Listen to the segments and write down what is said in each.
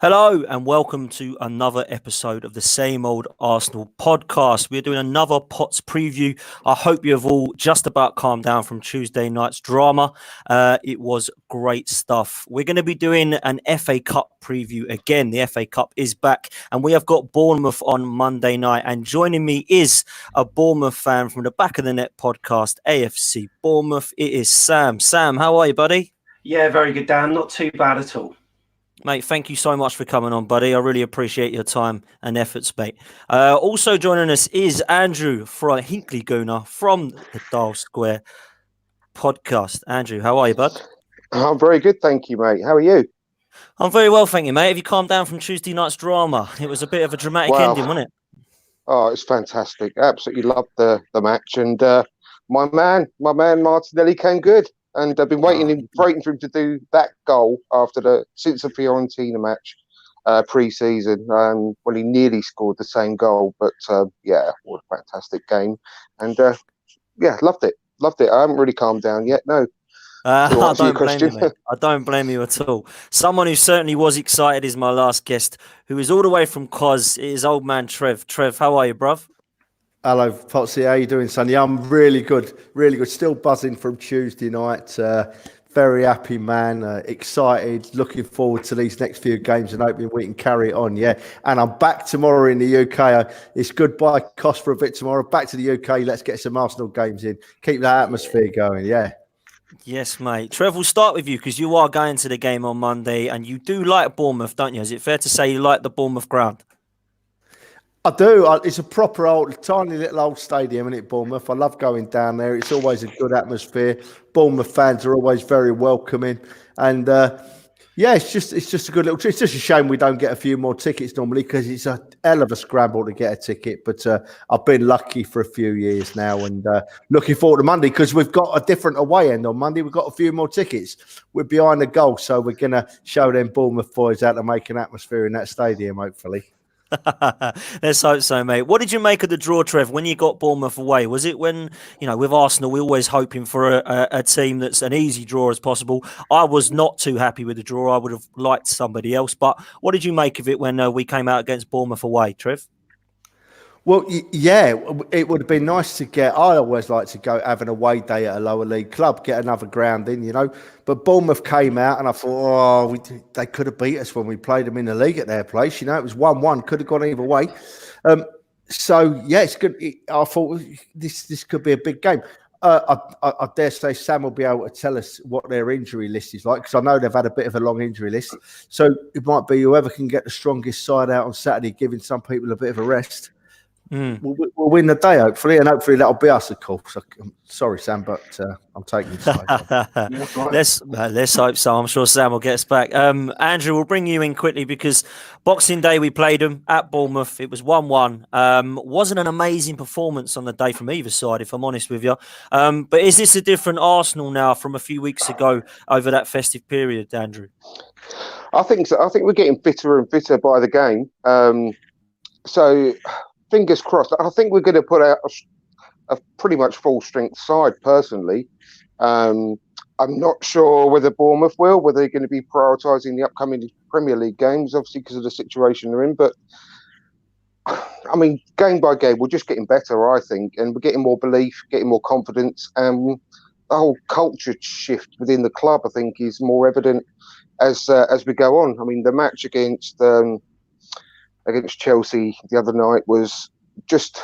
Hello and welcome to another episode of the Same Old Arsenal podcast. We're doing another Pots preview. I hope you have all just about calmed down from Tuesday night's drama. It was great stuff. We're going to be doing an FA Cup preview again. The FA Cup is back and we have got Bournemouth on Monday night. And joining me is a Bournemouth fan from the Back of the Net podcast, AFC Bournemouth. It is Sam. Sam, how are you, buddy? Yeah, very good, Dan. Not too bad at all. Mate, thank you so much for coming on, buddy. I really appreciate your time and efforts, mate. Also joining us is Andrew from Hinkley Gooner from the Dial Square podcast. Andrew, how are you, bud? I'm very good, thank you, mate. How are you? I'm very well, thank you, mate. Have you calmed down from Tuesday night's drama? It was a bit of a dramatic ending, wasn't it? Oh, it's fantastic. Absolutely loved the match. And my man Martinelli came good. And I've been waiting for him to do that goal since the Fiorentina match pre-season when he nearly scored the same goal. But what a fantastic game. And loved it. I haven't really calmed down yet. No. I don't blame you, mate. I don't blame you at all. Someone who certainly was excited is my last guest, who is all the way from Cos. It is old man Trev. Trev, how are you, bruv? Hello, Potsy. How you doing, Sonny? I'm really good. Still buzzing from Tuesday night. Very happy, man. Excited. Looking forward to these next few games and hoping we can carry it on. Yeah. And I'm back tomorrow in the UK. It's goodbye cost for a bit tomorrow. Back to the UK. Let's get some Arsenal games in. Keep that atmosphere going. Yeah. Yes, mate. Trev, we'll start with you because you are going to the game on Monday and you do like Bournemouth, don't you? Is it fair to say you like the Bournemouth ground? I do. It's a proper tiny little old stadium, isn't it, Bournemouth? I love going down there. It's always a good atmosphere. Bournemouth fans are always very welcoming. And, it's just a good little trip. It's just a shame we don't get a few more tickets normally because it's a hell of a scramble to get a ticket. But I've been lucky for a few years now and looking forward to Monday because we've got a different away end on Monday. We've got a few more tickets. We're behind the goal, so we're going to show them Bournemouth boys how to make an atmosphere in that stadium, hopefully. Let's hope so, mate. What did you make of the draw, Trev, when you got Bournemouth away? Was it when, with Arsenal, we're always hoping for a team that's an easy draw as possible? I was not too happy with the draw. I would have liked somebody else. But what did you make of it when we came out against Bournemouth away, Trev? Well, yeah, it would have been nice to get. I always like to go have an away day at a lower league club, get another ground in, But Bournemouth came out, and I thought, they could have beat us when we played them in the league at their place. It was 1-1, could have gone either way. It's good. I thought this could be a big game. I dare say Sam will be able to tell us what their injury list is like because I know they've had a bit of a long injury list. So it might be whoever can get the strongest side out on Saturday, giving some people a bit of a rest. We'll win the day, hopefully, and hopefully that'll be us, of course. I'm sorry, Sam, but I'm taking the side. Let's hope so. I'm sure Sam will get us back. Andrew, we'll bring you in quickly because Boxing Day we played them at Bournemouth. It was 1-1. Wasn't an amazing performance on the day from either side, if I'm honest with you. But is this a different Arsenal now from a few weeks ago over that festive period, Andrew? I think so. I think we're getting bitter and bitter by the game. Fingers crossed. I think we're going to put out a pretty much full-strength side, personally. I'm not sure whether Bournemouth will, whether they're going to be prioritising the upcoming Premier League games, obviously because of the situation they're in. But, game by game, we're just getting better, I think, and we're getting more belief, getting more confidence. The whole culture shift within the club, I think, is more evident as we go on. The match against Chelsea the other night was just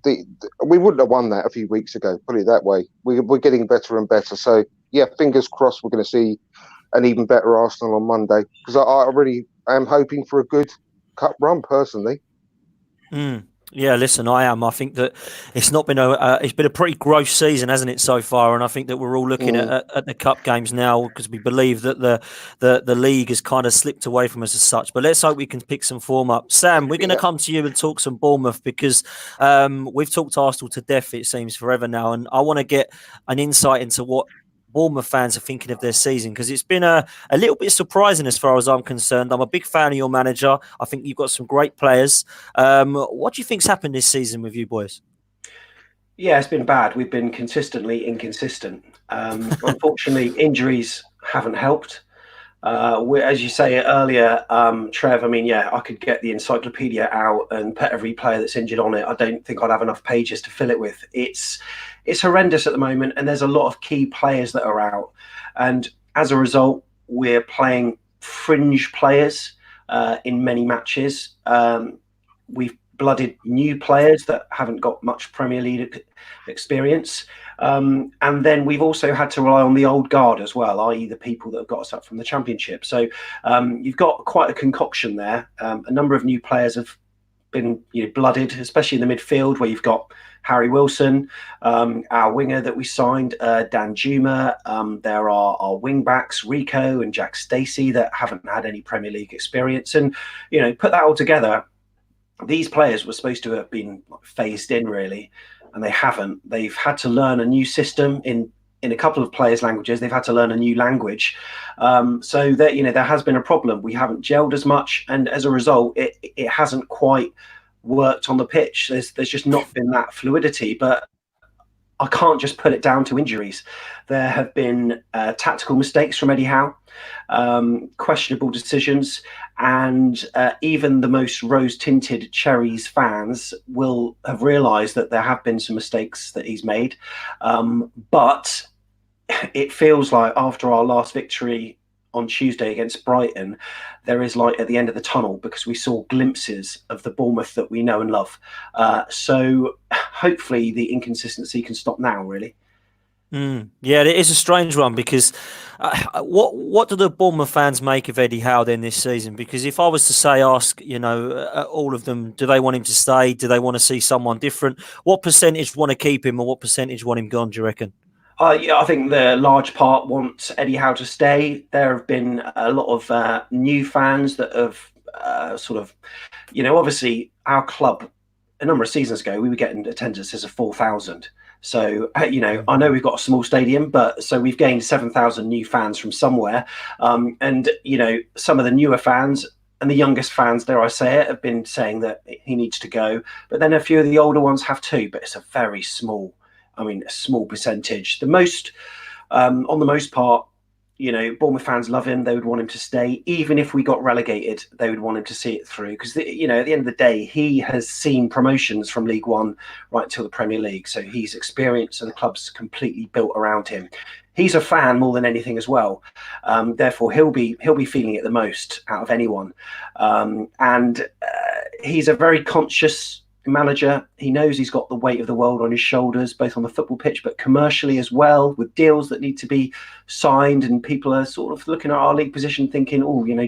we wouldn't have won that a few weeks ago, put it that way. We're getting better and better. So yeah, fingers crossed we're going to see an even better Arsenal on Monday because I really am hoping for a good cup run personally. Yeah, listen, I am. I think that it's not been it's been a pretty gross season, hasn't it, so far? And I think that we're all looking at the cup games now because we believe that the league has kind of slipped away from us as such. But let's hope we can pick some form up. Sam, we're going to come to you and talk some Bournemouth because we've talked Arsenal to death, it seems, forever now. And I want to get an insight into what Bournemouth fans are thinking of their season because it's been a little bit surprising as far as I'm concerned. I'm a big fan of your manager. I think you've got some great players. What do you think's happened this season with you boys? Yeah, it's been bad. We've been consistently inconsistent. Unfortunately, injuries haven't helped. As you say earlier, Trev, I mean, yeah, I could get the encyclopedia out and put every player that's injured on it. I don't think I'd have enough pages to fill it with. It's horrendous at the moment, and there's a lot of key players that are out. And as a result, we're playing fringe players in many matches. We've blooded new players that haven't got much Premier League experience. And then we've also had to rely on the old guard as well, i.e. the people that have got us up from the Championship. So you've got quite a concoction there. A number of new players have been blooded, especially in the midfield, where you've got Harry Wilson, our winger that we signed, Dan Juma. There are our wing backs, Rico and Jack Stacey, that haven't had any Premier League experience. And, put that all together, these players were supposed to have been phased in, really, and they haven't. They've had to learn a new system in a couple of players' languages. They've had to learn a new language. So that, there has been a problem. We haven't gelled as much, and as a result, it hasn't quite worked on the pitch. There's just not been that fluidity. But I can't just put it down to injuries. There have been tactical mistakes from Eddie Howe, questionable decisions, and even the most rose-tinted Cherries fans will have realised that there have been some mistakes that he's made. But it feels like after our last victory on Tuesday against Brighton, there is light at the end of the tunnel, because we saw glimpses of the Bournemouth that we know and love. So hopefully the inconsistency can stop now, really. Yeah, it is a strange one, because what do the Bournemouth fans make of Eddie Howe then this season? Because if I was to ask, all of them, do they want him to stay? Do they want to see someone different? What percentage want to keep him, or what percentage want him gone, do you reckon? Yeah, I think the large part wants Eddie Howe to stay. There have been a lot of new fans that have obviously our club, a number of seasons ago, we were getting attendances of 4,000. So, I know we've got a small stadium, but so we've gained 7,000 new fans from somewhere. And, some of the newer fans and the youngest fans, dare I say it, have been saying that he needs to go. But then a few of the older ones have too, but it's a very small percentage. The most, on the most part, Bournemouth fans love him. They would want him to stay. Even if we got relegated, they would want him to see it through. Because, at the end of the day, he has seen promotions from League One right till the Premier League. So he's experienced, and the club's completely built around him. He's a fan more than anything as well. Therefore, he'll be feeling it the most out of anyone. And he's a very conscious manager. He knows he's got the weight of the world on his shoulders, both on the football pitch, but commercially as well, with deals that need to be signed, and people are sort of looking at our league position thinking,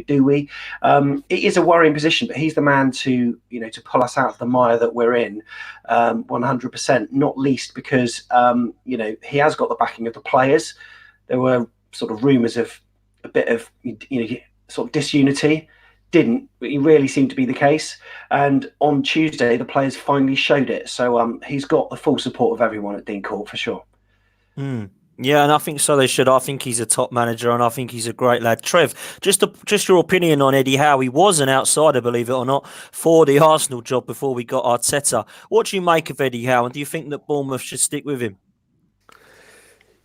do we? It is a worrying position, but he's the man to pull us out of the mire that we're in, 100%, not least because, he has got the backing of the players. There were sort of rumours of a bit of, sort of disunity. Didn't really seem to be the case, and on Tuesday the players finally showed it. So he's got the full support of everyone at Dean Court for sure. Yeah, and I think so they should. I think he's a top manager, and I think he's a great lad. Trev, just your opinion on Eddie Howe. He was an outsider, believe it or not, for the Arsenal job before we got Arteta. What do you make of Eddie Howe, and do you think that Bournemouth should stick with him?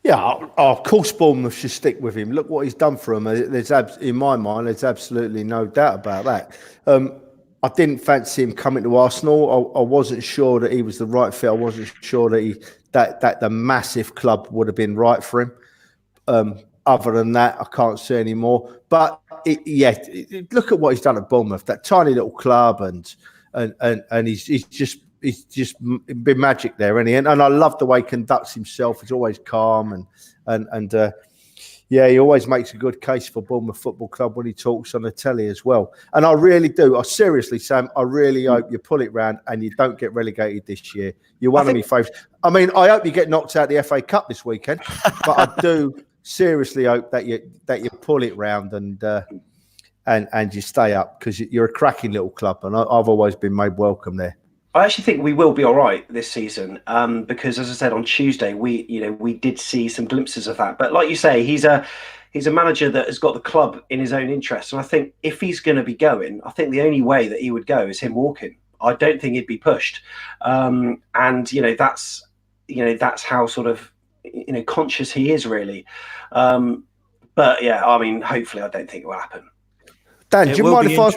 Yeah, of course Bournemouth should stick with him. Look what he's done for him. In my mind, there's absolutely no doubt about that. I didn't fancy him coming to Arsenal. I wasn't sure that he was the right fit. I wasn't sure that the massive club would have been right for him. Other than that, I can't say any more. But look at what he's done at Bournemouth. That tiny little club, and he's just been magic there, isn't he? And I love the way he conducts himself. He's always calm and he always makes a good case for Bournemouth Football Club when he talks on the telly as well. And I really do. I seriously, Sam, I really hope you pull it round and you don't get relegated this year. You're one of my favourites. I mean, I hope you get knocked out of the FA Cup this weekend, but I do seriously hope that you pull it round and you stay up, because you're a cracking little club, and I've always been made welcome there. I actually think we will be all right this season, because, as I said on Tuesday, we did see some glimpses of that. But like you say, he's a manager that has got the club in his own interest, and I think if he's going to be going, I think the only way that he would go is him walking. I don't think he'd be pushed, and that's how sort of conscious he is, really. But yeah, I mean, hopefully, I don't think it will happen. Dan, do you mind if I?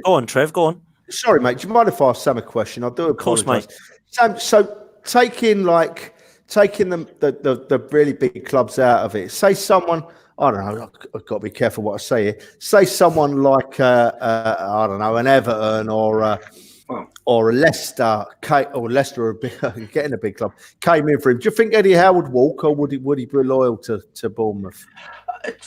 Go on, Trev. Go on. Sorry, mate. Do you mind if I ask Sam a question? I do apologise. Sam, so taking the really big clubs out of it. Say someone, I don't know. I've got to be careful what I say here. Say someone like I don't know, an Everton or a Leicester, or Leicester getting a big club came in for him. Do you think Eddie Howe would walk, or would he be loyal to Bournemouth?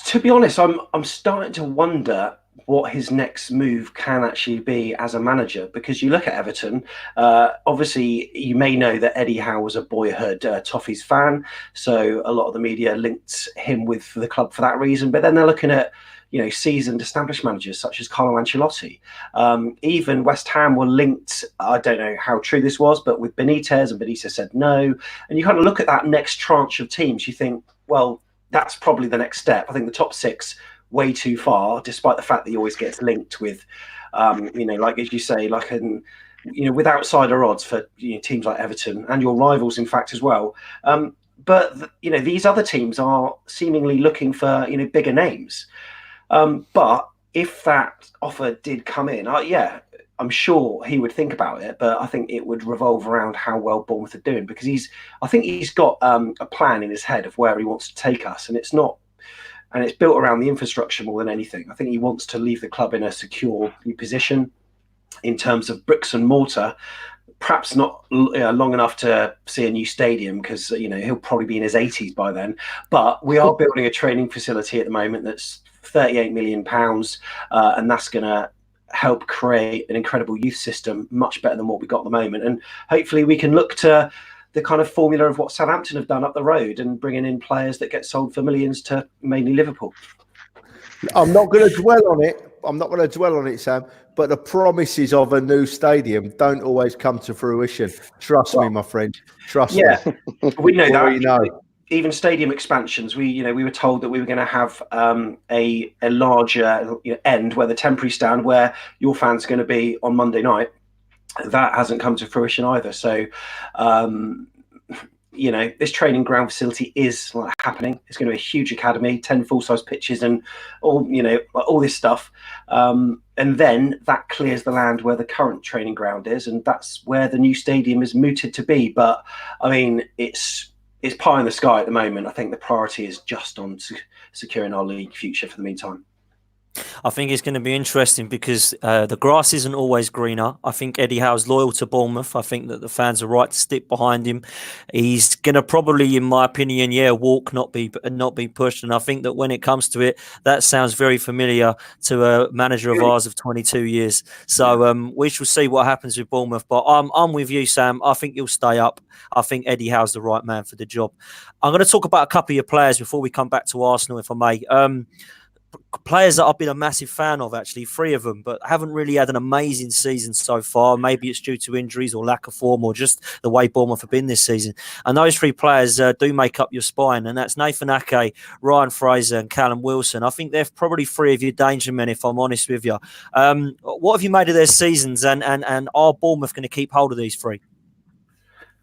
To be honest, I'm starting to wonder what his next move can actually be as a manager, because you look at Everton, obviously you may know that Eddie Howe was a boyhood Toffees fan, so a lot of the media linked him with the club for that reason, but then they're looking at seasoned established managers such as Carlo Ancelotti. Even West Ham were linked, I don't know how true this was, but with Benitez, and Benitez said no, and you kind of look at that next tranche of teams, you think, well, that's probably the next step. I think the top six way too far, despite the fact that he always gets linked with, like as you say, with outsider odds for teams like Everton and your rivals, in fact, as well. But these other teams are seemingly looking for bigger names. But if that offer did come in, I'm sure he would think about it. But I think it would revolve around how well Bournemouth are doing, because I think he's got a plan in his head of where he wants to take us, and it's built around the infrastructure more than anything. I think he wants to leave the club in a secure position in terms of bricks and mortar. Perhaps not long enough to see a new stadium, because he'll probably be in his 80s by then. But we are building a training facility at the moment that's £38 million, and that's going to help create an incredible youth system, much better than what we've got at the moment. And hopefully we can look to the kind of formula of what Southampton have done up the road, and bringing in players that get sold for millions to mainly Liverpool. I'm not going to dwell on it, Sam, but the promises of a new stadium don't always come to fruition. Trust me, my friend. Trust me. We know that. Even stadium expansions, we were told that we were going to have a larger end where the temporary stand where your fans are going to be on Monday night. That hasn't come to fruition either. So, this training ground facility is happening. It's going to be a huge academy, 10 full-size pitches, and all this stuff. And then that clears the land where the current training ground is, and that's where the new stadium is mooted to be. But I mean, it's pie in the sky at the moment. I think the priority is just on securing our league future for the meantime. I think it's going to be interesting because the grass isn't always greener. I think Eddie Howe's loyal to Bournemouth. I think that the fans are right to stick behind him. He's going to probably, in my opinion, walk, not be pushed. And I think that when it comes to it, that sounds very familiar to a manager of ours of 22 years. So we shall see what happens with Bournemouth. But I'm with you, Sam. I think he'll stay up. I think Eddie Howe's the right man for the job. I'm going to talk about a couple of your players before we come back to Arsenal, if I may. Players that I've been a massive fan of, actually, 3 of them, but haven't really had an amazing season so far. Maybe it's due to injuries or lack of form, or just the way Bournemouth have been this season. And those 3 players do make up your spine, and that's Nathan Ake, Ryan Fraser and Callum Wilson. I think they're probably 3 of your danger men, if I'm honest with you. What have you made of their seasons, and are Bournemouth going to keep hold of these 3?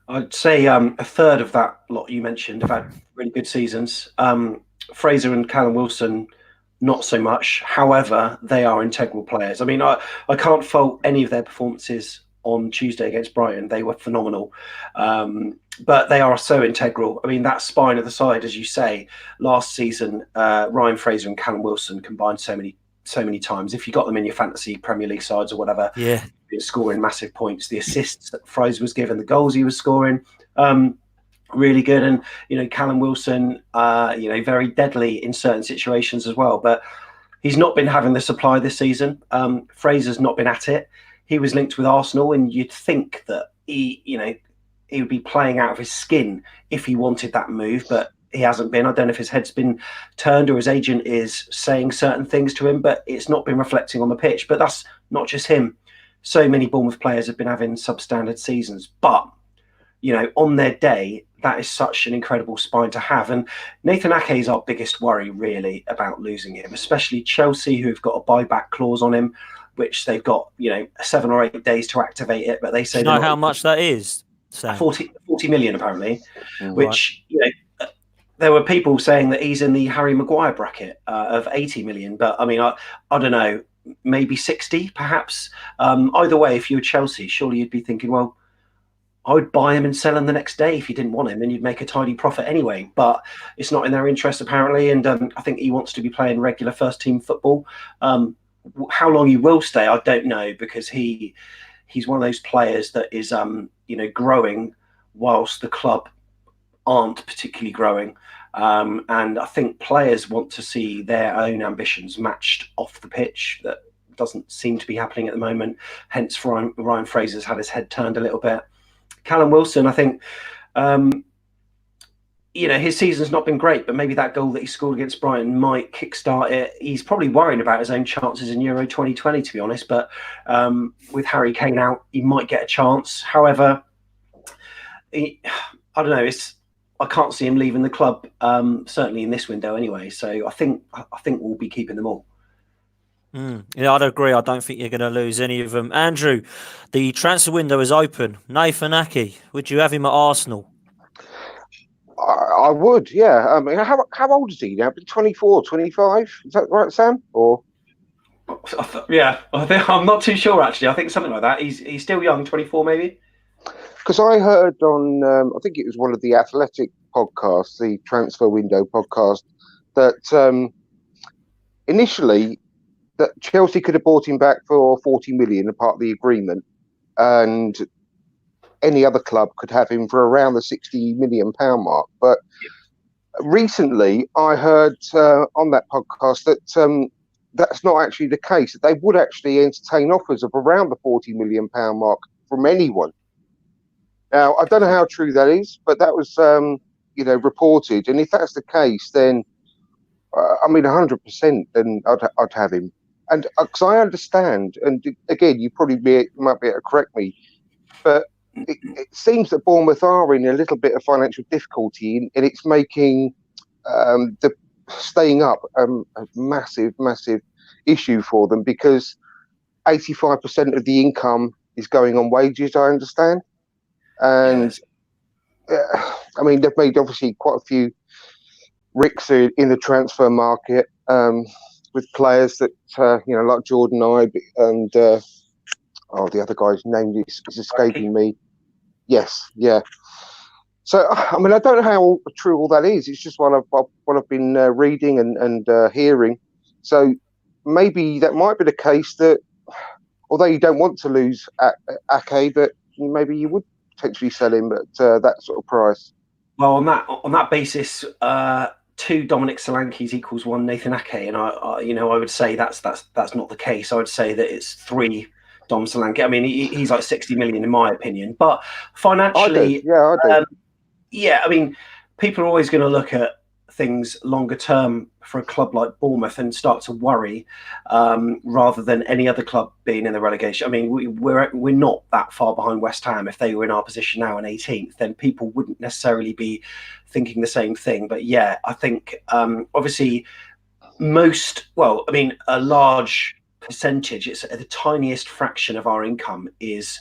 I'd say a third of that lot you mentioned have had really good seasons. Fraser and Callum Wilson, not so much. However, they are integral players. I mean, I can't fault any of their performances on Tuesday against Brighton. They were phenomenal. But they are so integral. I mean, that spine of the side, as you say, last season, Ryan Fraser and Callum Wilson combined so many times. If you got them in your fantasy Premier League sides or whatever, you're scoring massive points. The assists that Fraser was given, the goals he was scoring, really good. And Callum Wilson, very deadly in certain situations as well. But he's not been having the supply this season. Fraser's not been at it. He was linked with Arsenal, and you'd think that he would be playing out of his skin if he wanted that move, but he hasn't been. I don't know if his head's been turned or his agent is saying certain things to him, but it's not been reflecting on the pitch. But that's not just him. So many Bournemouth players have been having substandard seasons, but on their day, that is such an incredible spine to have. And Nathan Ake is our biggest worry, really, about losing him, especially Chelsea, who have got a buyback clause on him, which they've got 7 or 8 days to activate it. But they say, do you know how much that is, Sam? 40 million apparently, which there were people saying that he's in the Harry Maguire bracket of 80 million, but I mean, I don't know, maybe 60, perhaps. Either way, if you were Chelsea, surely you'd be thinking, well, I would buy him and sell him the next day if you didn't want him, and you'd make a tidy profit anyway. But it's not in their interest, apparently, and I think he wants to be playing regular first-team football. How long he will stay, I don't know, because he's one of those players that is, growing whilst the club aren't particularly growing. And I think players want to see their own ambitions matched off the pitch. That doesn't seem to be happening at the moment. Hence, Ryan Fraser's had his head turned a little bit. Callum Wilson, I think, his season's not been great, but maybe that goal that he scored against Brighton might kickstart it. He's probably worrying about his own chances in Euro 2020, to be honest. But with Harry Kane out, he might get a chance. However, I don't know. I can't see him leaving the club, certainly in this window anyway. So I think we'll be keeping them all. Yeah, I'd agree. I don't think you're going to lose any of them. Andrew, the transfer window is open. Nathan Ake, would you have him at Arsenal? I would, yeah. I mean, how old is he now? 24, 25? Is that right, Sam? Or yeah, I'm not too sure actually. I think something like that. He's still young, 24 maybe. Because I heard on, I think it was one of the Athletic podcasts, the Transfer Window podcast, that initially that Chelsea could have bought him back for 40 million, a part of the agreement, and any other club could have him for around the 60 million pound mark. But recently, I heard on that podcast that that's not actually the case. That they would actually entertain offers of around the 40 million pound mark from anyone. Now, I don't know how true that is, but that was reported. And if that's the case, then 100%, then I'd have him. And because I understand, and again, you probably might be able to correct me, but it seems that Bournemouth are in a little bit of financial difficulty, and it's making the staying up a massive issue for them, because 85% of the income is going on wages, I understand. And they've made obviously quite a few ricks in the transfer market with players that like Jordan Ibe and the other guy's name is escaping me. Yes, yeah. So I don't know how true all that is. It's just what I've been reading and hearing. So maybe that might be the case, that although you don't want to lose Ake, but maybe you would potentially sell him at that sort of price. Well, on that basis, 2 Dominic Solankis equals 1 Nathan Ake, and I would say that's not the case. I would say that it's 3 Dom Solanke. I mean, he's like 60 million in my opinion, but financially, I do. Yeah, I mean, people are always going to look at things longer term for a club like Bournemouth and start to worry rather than any other club being in the relegation. I mean, we're not that far behind West Ham. If they were in our position now in 18th, then people wouldn't necessarily be thinking the same thing. But yeah, I think obviously a large percentage, it's the tiniest fraction of our income is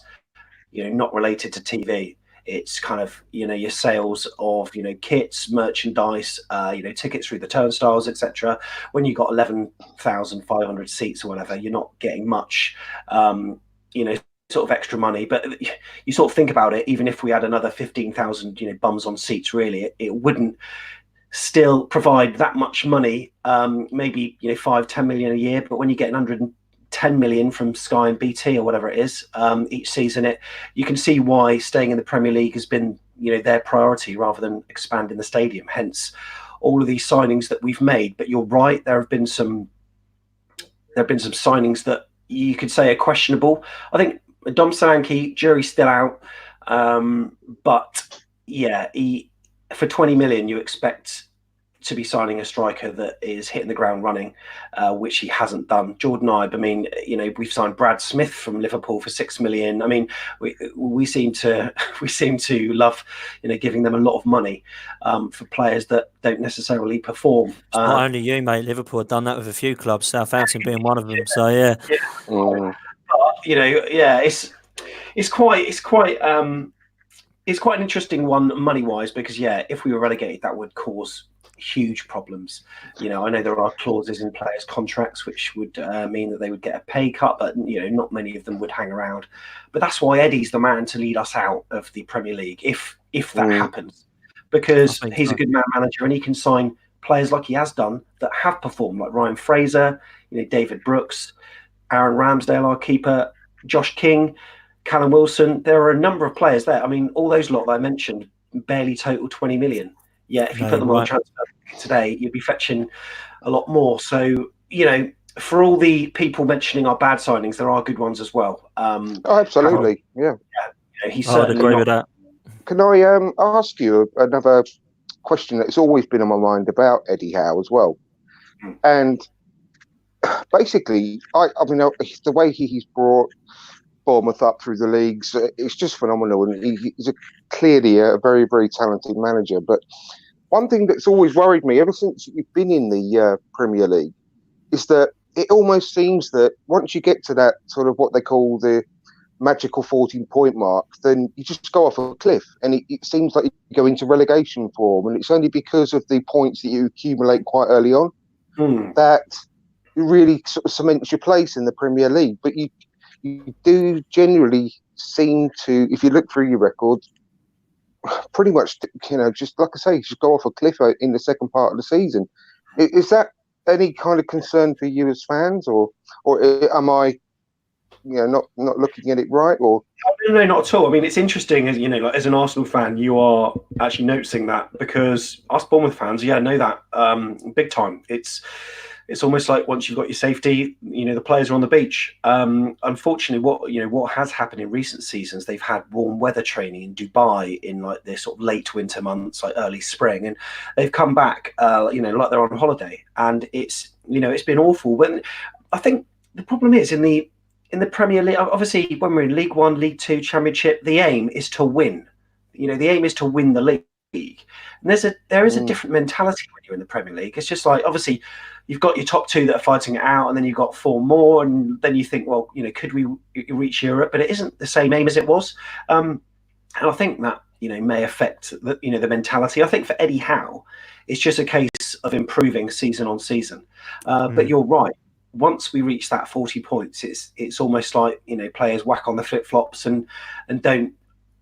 not related to TV. It's kind of your sales of kits, merchandise, tickets through the turnstiles, etc. When you've got 11,500 seats or whatever, you're not getting much sort of extra money. But you sort of think about it, even if we had another 15,000 bums on seats, really it wouldn't still provide that much money, maybe 5-10 million a year. But when you get 110 million from Sky and BT or whatever it is each season, you can see why staying in the Premier League has been their priority rather than expanding the stadium. Hence all of these signings that we've made. But you're right, there have been some signings that you could say are questionable. I think Dom Solanke, jury's still out, but yeah, for 20 million you expect to be signing a striker that is hitting the ground running, which he hasn't done. Jordan Ibe, I mean, we've signed Brad Smith from Liverpool for 6 million. I mean, we seem to love giving them a lot of money for players that don't necessarily perform. It's not only you, mate. Liverpool have done that with a few clubs, Southampton being one of them. So yeah. But, it's quite it's quite an interesting one money-wise because, if we were relegated, that would cause huge problems. I know there are clauses in players' contracts which would mean that they would get a pay cut, but not many of them would hang around. But that's why Eddie's the man to lead us out of the Premier League if that happens, because he's a good manager and he can sign players like he has done that have performed, like Ryan Fraser, David Brooks, Aaron Ramsdale, our keeper, Josh King, Callum Wilson. There are a number of players there. I mean, all those lot that I mentioned barely total 20 million. Yeah, if you put them on transfer today, you'd be fetching a lot more. So, for all the people mentioning our bad signings, there are good ones as well. Absolutely, yeah. He's I would agree with that. Can I ask you another question that's always been on my mind about Eddie Howe as well? And basically, I mean, the way he's brought Bournemouth up through the leagues, it's just phenomenal. And he's clearly a very, very talented manager. But one thing that's always worried me ever since you've been in the Premier League is that it almost seems that once you get to that sort of what they call the magical 14-point mark, then you just go off a cliff. And it seems like you go into relegation form. And it's only because of the points that you accumulate quite early on that it really sort of cements your place in the Premier League. But you do generally seem to, if you look through your record, pretty much, just like I say, just go off a cliff in the second part of the season. Is that any kind of concern for you as fans, or am I, not looking at it right? Or no, not at all. I mean, it's interesting, as like as an Arsenal fan, you are actually noticing that, because us Bournemouth fans, know that big time. It's almost like once you've got your safety, the players are on the beach. Unfortunately, what has happened in recent seasons, they've had warm weather training in Dubai in like this sort of late winter months, like early spring, and they've come back, like they're on holiday, and it's been awful. But I think the problem is in the Premier League, obviously, when we're in League One, League Two, Championship, the aim is to win. The aim is to win the league. And there is a different mentality when you're in the Premier League. It's just like, obviously, you've got your top two that are fighting it out, and then you've got four more, and then you think, well, could we reach Europe? But it isn't the same aim as it was, and I think that may affect the mentality. I think for Eddie Howe, it's just a case of improving season on season. But you're right. Once we reach that 40 points, it's almost like players whack on the flip flops and don't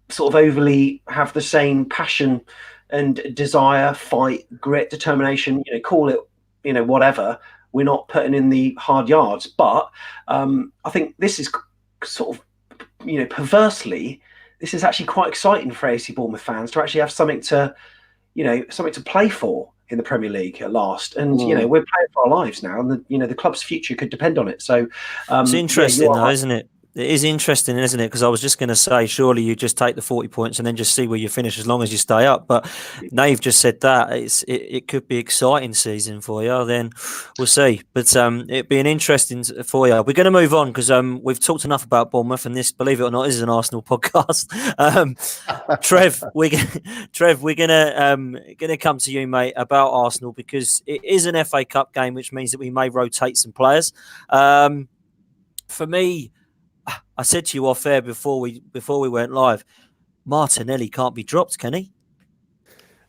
sort of overly have the same passion and desire, fight, grit, determination. Call it whatever. We're not putting in the hard yards, but I think this is sort of perversely, this is actually quite exciting for AC Bournemouth fans to actually have something to play for in the Premier League at last. And we're playing for our lives now, and the club's future could depend on it. So it's interesting, though, isn't it? It is interesting, isn't it? Because I was just going to say, surely you just take the 40 points and then just see where you finish as long as you stay up. But now you've just said that it could be exciting season for you. Then we'll see. But it'd be an interesting for you. We're going to move on because we've talked enough about Bournemouth, and this, believe it or not, is an Arsenal podcast. Trev, we're gonna come to you, mate, about Arsenal, because it is an FA Cup game, which means that we may rotate some players. For me, I said to you off air before we went live, Martinelli can't be dropped, can he?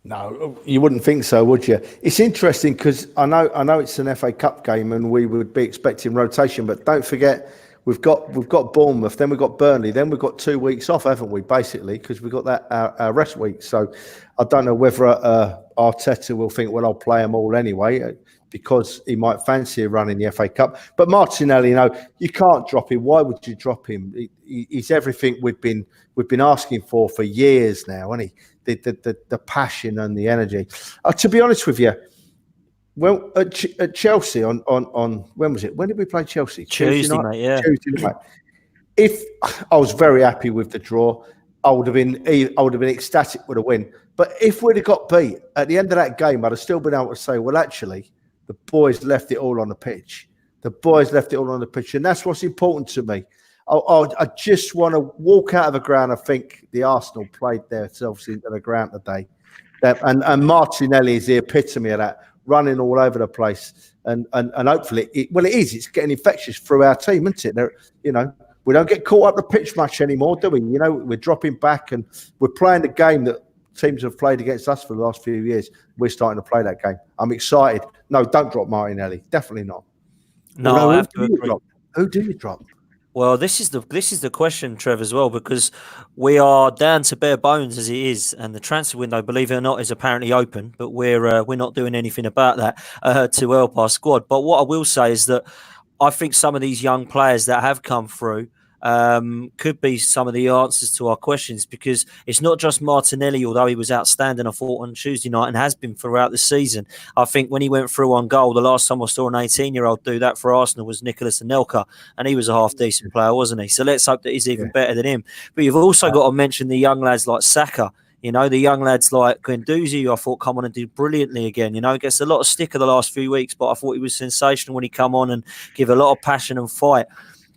No, you wouldn't think so, would you? It's interesting because I know it's an FA Cup game and we would be expecting rotation, but don't forget we've got Bournemouth, then we've got Burnley, then we've got 2 weeks off, haven't we? Basically, because we've got that our rest week. So I don't know whether Arteta will think, well, I'll play them all anyway, because he might fancy running the FA Cup. But Martinelli, you can't drop him. Why would you drop him? He's everything we've been asking for years now, isn't he? The passion and the energy. To be honest with you, well, at Chelsea on when was it? When did we play Chelsea? Tuesday night, yeah. Tuesday night. If I was very happy with the draw, I would have been ecstatic with a win. But if we'd have got beat at the end of that game, I'd have still been able to say, well, actually, the boys left it all on the pitch. And that's what's important to me. I just want to walk out of the ground and think the Arsenal played themselves into the ground today. And Martinelli is the epitome of that, running all over the place. And hopefully, it is. It's getting infectious through our team, isn't it? We don't get caught up the pitch much anymore, do we? You know, we're dropping back and we're playing the game that teams have played against us for the last few years. We're starting to play that game. I'm excited. No, don't drop Martinelli. Definitely not. No, I have to agree. Who do you drop? Well, this is the question, Trev, as well, because we are down to bare bones as it is, and the transfer window, believe it or not, is apparently open. But we're not doing anything about that to help our squad. But what I will say is that I think some of these young players that have come through could be some of the answers to our questions, because it's not just Martinelli, although he was outstanding, I thought, on Tuesday night and has been throughout the season. I think when he went through on goal, the last time I saw an 18-year-old do that for Arsenal was Nicolas Anelka, and he was a half-decent player, wasn't he? So let's hope that he's even better than him. But you've also got to mention the young lads like Saka. You know, the young lads like Guendouzi, who I thought come on and did brilliantly again. You know, gets a lot of stick of the last few weeks, but I thought he was sensational when he come on and give a lot of passion and fight.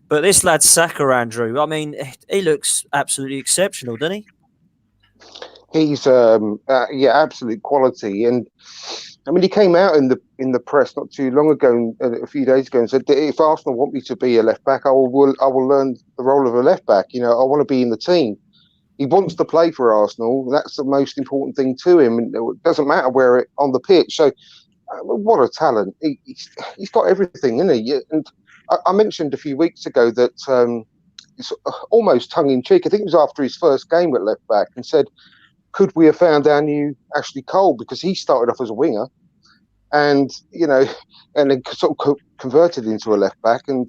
But this lad Saka, Andrew, I mean, he looks absolutely exceptional, doesn't he? He's absolute quality. And I mean, he came out in the press not too long ago, a few days ago, and said that if Arsenal want me to be a left back, I will learn the role of a left back. You know, I want to be in the team. He wants to play for Arsenal. That's the most important thing to him. And it doesn't matter where on the pitch. So, what a talent! He's got everything, isn't he? And I mentioned a few weeks ago that it's almost tongue-in-cheek. I think it was after his first game at left-back, and said, could we have found our new Ashley Cole? Because he started off as a winger and, you know, and then sort of converted into a left-back. And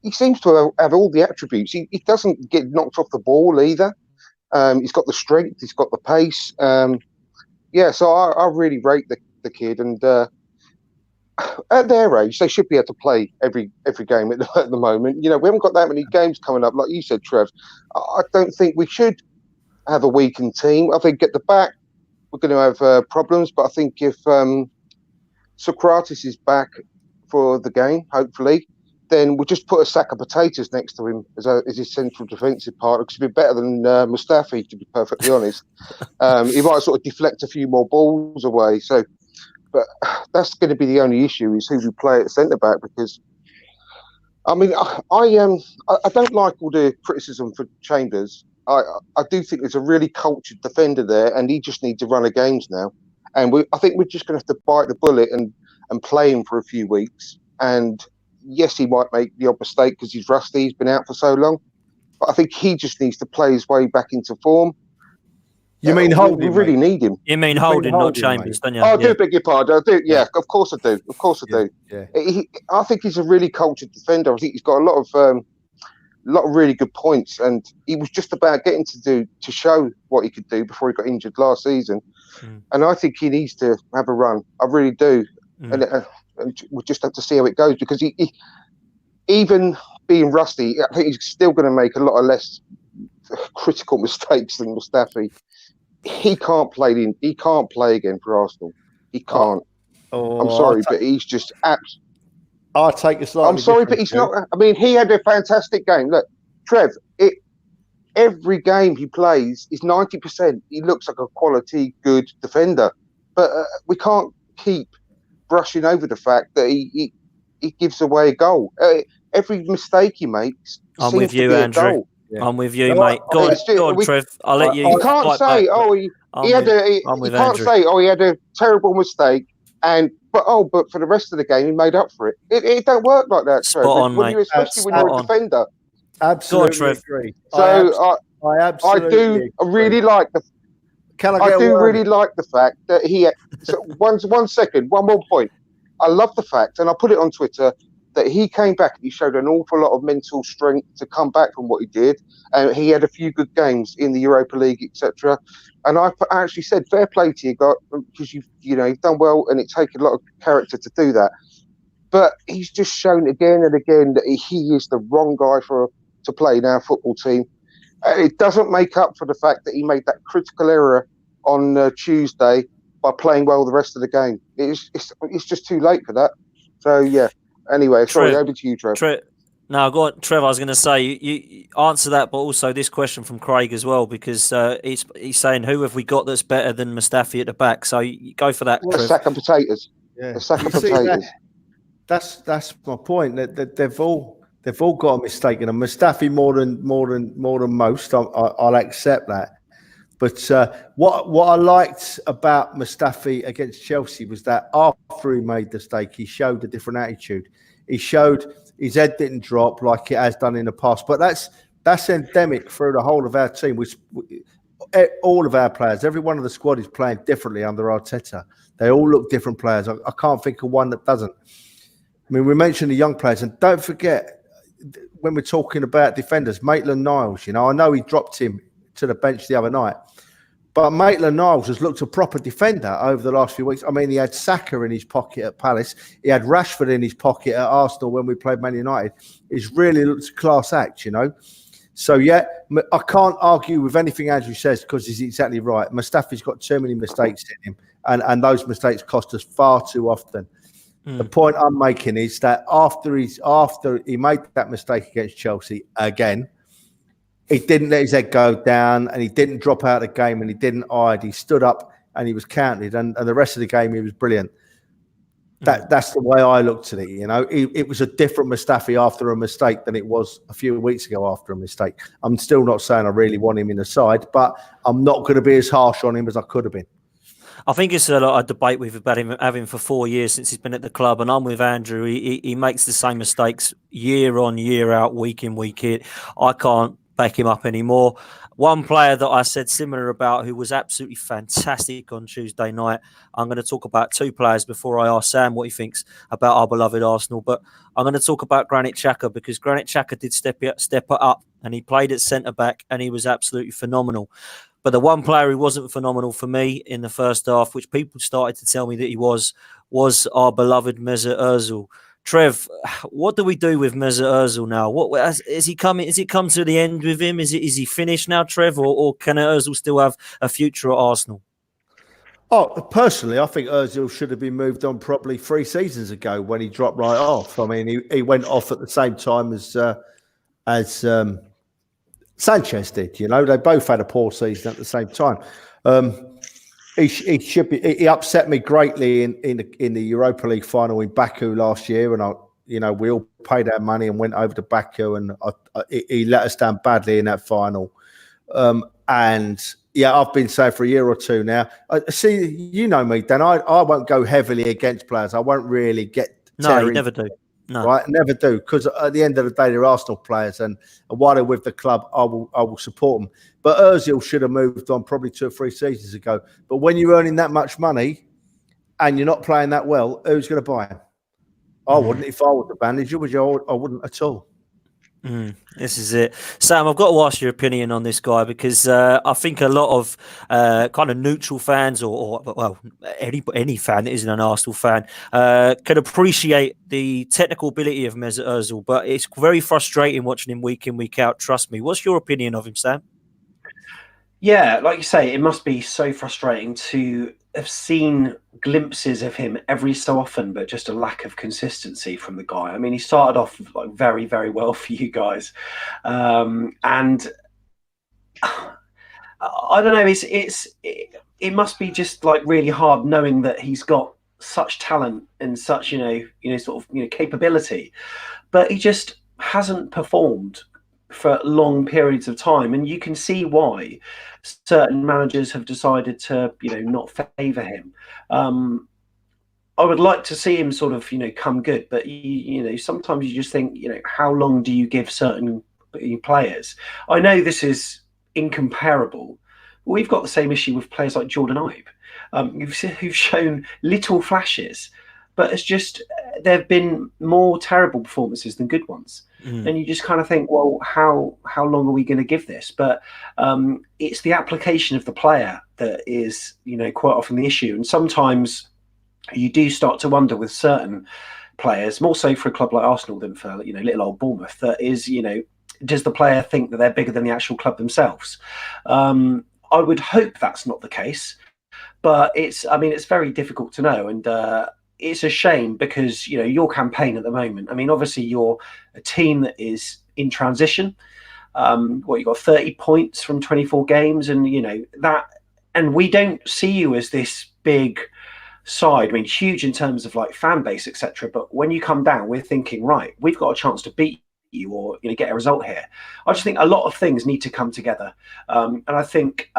he seems to have all the attributes. He doesn't get knocked off the ball either. He's got the strength. He's got the pace. So I really rate the kid. And at their age, they should be able to play every game at the moment. You know, we haven't got that many games coming up, like you said, Trev. I don't think we should have a weakened team. I think at the back we're going to have problems, but I think if Socrates is back for the game, hopefully, then we'll just put a sack of potatoes next to him as his central defensive partner, because he'd be better than Mustafi, to be perfectly honest. He might sort of deflect a few more balls away. So, but that's going to be the only issue, is who we play at centre back. Because I mean, I don't like all the criticism for Chambers. I do think there's a really cultured defender there, and he just needs to run a games now. And I think we're just going to have to bite the bullet and play him for a few weeks. And yes, he might make the odd mistake because he's rusty. He's been out for so long. But I think he just needs to play his way back into form. You mean Holding? We really need him. You mean Holding, not Chambers, don't you? Oh, I do beg your pardon. I do. Yeah, of course I do. Of course I do. Yeah. I think he's a really cultured defender. I think he's got a lot of really good points, and he was just about getting to show what he could do before he got injured last season. And I think he needs to have a run. I really do. And we'll just have to see how it goes, because he even being rusty, I think he's still going to make a lot of less critical mistakes than Mustafi. He can't play again for Arsenal. He can't. I'm sorry, but he's just I'll take a slightly. I'm sorry, but he's not. I mean, he had a fantastic game. Look, Trev, every game he plays is 90%. He looks like a quality, good defender. But we can't keep brushing over the fact that he gives away a goal. Every mistake he makes, I'm with you, Andrew. Yeah. I'm with you, mate. Go on, Trev. I'll let you. You can't say, he had a terrible mistake, but for the rest of the game he made up for it. It don't work like that, Trev. Especially when you're a defender. Absolutely agree. So I do really like the. Really like the fact that he. One more point. I love the fact, and I put it on Twitter, that he came back and he showed an awful lot of mental strength to come back from what he did. And he had a few good games in the Europa League, etc. And I actually said, fair play to you, because you've done well, and it takes a lot of character to do that. But he's just shown again and again that he is the wrong guy to play in our football team. It doesn't make up for the fact that he made that critical error on Tuesday by playing well the rest of the game. It's just too late for that. So, yeah. Anyway, sorry, over to you, Trev. No, go on, Trev. I was going to say, you answer that, but also this question from Craig as well, because he's saying, who have we got that's better than Mustafi at the back? So you go for that, Trev. A sack of potatoes. Yeah. A sack of potatoes. That's my point. That they've all They've all got a mistake in them. Mustafi more than most. I'll accept that. But what I liked about Mustafi against Chelsea was that after he made the mistake, he showed a different attitude. He showed his head didn't drop like it has done in the past. But that's endemic through the whole of our team, which all of our players, every one of the squad is playing differently under Arteta. They all look different players. I can't think of one that doesn't. I mean, we mentioned the young players, and don't forget, when we're talking about defenders, Maitland-Niles, I know he dropped him to the bench the other night, but Maitland-Niles has looked a proper defender over the last few weeks. I mean, he had Saka in his pocket at Palace. He had Rashford in his pocket at Arsenal when we played Man United. He's really looked a class act, So, yeah, I can't argue with anything Andrew says because he's exactly right. Mustafi's got too many mistakes in him, and those mistakes cost us far too often. The point I'm making is that after he made that mistake against Chelsea again, he didn't let his head go down and he didn't drop out of the game and he didn't hide. He stood up and he was counted, and the rest of the game he was brilliant. That's the way I looked at it. It was a different Mustafi after a mistake than it was a few weeks ago after a mistake. I'm still not saying I really want him in the side, but I'm not going to be as harsh on him as I could have been. I think it's a lot of debate we've about him having for 4 years since he's been at the club, and I'm with Andrew. He makes the same mistakes year on, year out, week in, week in. I can't back him up anymore. One player that I said similar about who was absolutely fantastic on Tuesday night. I'm going to talk about two players before I ask Sam what he thinks about our beloved Arsenal, but I'm going to talk about Granit Xhaka because Granit Xhaka did step it up and he played at centre-back and he was absolutely phenomenal. But the one player who wasn't phenomenal for me in the first half, which people started to tell me that he was our beloved Mesut Ozil. Trev, what do we do with Mesut Ozil now? What is he coming? Is it come to the end with him? Is he finished now, Trev, or can Ozil still have a future at Arsenal? Oh, personally, I think Ozil should have been moved on probably 3 seasons ago when he dropped right off. I mean, he went off at the same time as Sanchez did. They both had a poor season at the same time. He upset me greatly in the Europa League final in Baku last year, and we all paid our money and went over to Baku, and he let us down badly in that final. And yeah, I've been saying for a year or two now. See, you know me, Dan. I won't go heavily against players. I won't really get. No, you never do. No. Right, never do, because at the end of the day, they're Arsenal players, and while they're with the club, I will support them. But Ozil should have moved on probably 2 or 3 seasons ago. But when you're earning that much money and you're not playing that well, who's going to buy him? I wouldn't. If I was the manager, I wouldn't at all. This is it, Sam. I've got to ask your opinion on this guy because I think a lot of kind of neutral fans, or any fan that isn't an Arsenal fan, can appreciate the technical ability of Mesut Ozil, but it's very frustrating watching him week in, week out. Trust me. What's your opinion of him, Sam? Yeah, like you say, it must be so frustrating to have seen glimpses of him every so often, but just a lack of consistency from the guy. I mean, he started off like very, very well for you guys, and I don't know. It must be just like really hard knowing that he's got such talent and such capability, but he just hasn't performed for long periods of time, and you can see why certain managers have decided to not favour him. I would like to see him sort of come good, but sometimes you just think how long do you give certain players? I know this is incomparable. We've got the same issue with players like Jordan Ibe, who've shown little flashes, but it's just there have been more terrible performances than good ones. And you just kind of think, well, how long are we going to give this? But it's the application of the player that is, quite often the issue. And sometimes you do start to wonder with certain players, more so for a club like Arsenal than for little old Bournemouth, that is, does the player think that they're bigger than the actual club themselves? I would hope that's not the case, but it's very difficult to know. And it's a shame because, your campaign at the moment, I mean, obviously you're a team that is in transition. You've got 30 points from 24 games and, and we don't see you as this big side. I mean, huge in terms of like fan base, etc. But when you come down, we're thinking, right, we've got a chance to beat you or get a result here. I just think a lot of things need to come together, and I think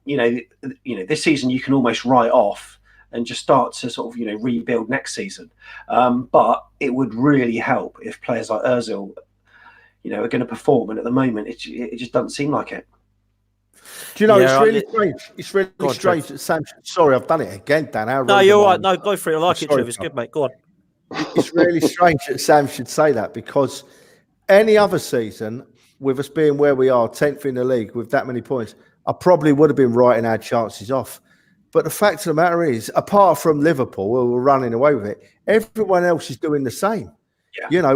this season you can almost write off and just start to sort of rebuild next season. But it would really help if players like Özil, are going to perform, and at the moment it just doesn't seem like it. Do you know, it's really strange. It's really strange that Sam. Sorry, I've done it again, Dan. No, you're all right. No, go for it. I like it, Trev. It's good, mate. Go on. It's really strange that Sam should say that, because any other season, with us being where we are, 10th in the league with that many points, I probably would have been writing our chances off. But the fact of the matter is, apart from Liverpool, who were running away with it, everyone else is doing the same. Yeah.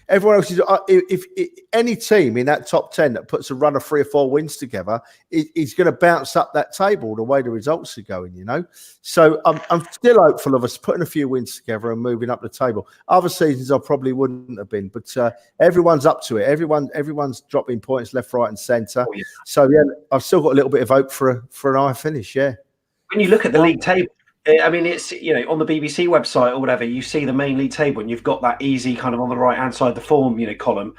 Everyone else is. If any team in that top 10 that puts a run of 3 or 4 wins together is going to bounce up that table the way the results are going. So I'm still hopeful of us putting a few wins together and moving up the table. Other seasons I probably wouldn't have been, but everyone's up to it. Everyone's dropping points left, right, and centre. Oh, yeah. So I've still got a little bit of hope for an high finish. Yeah. When you look at the league table, I mean, it's on the BBC website or whatever, you see the main league table and you've got that easy kind of on the right hand side, the form column.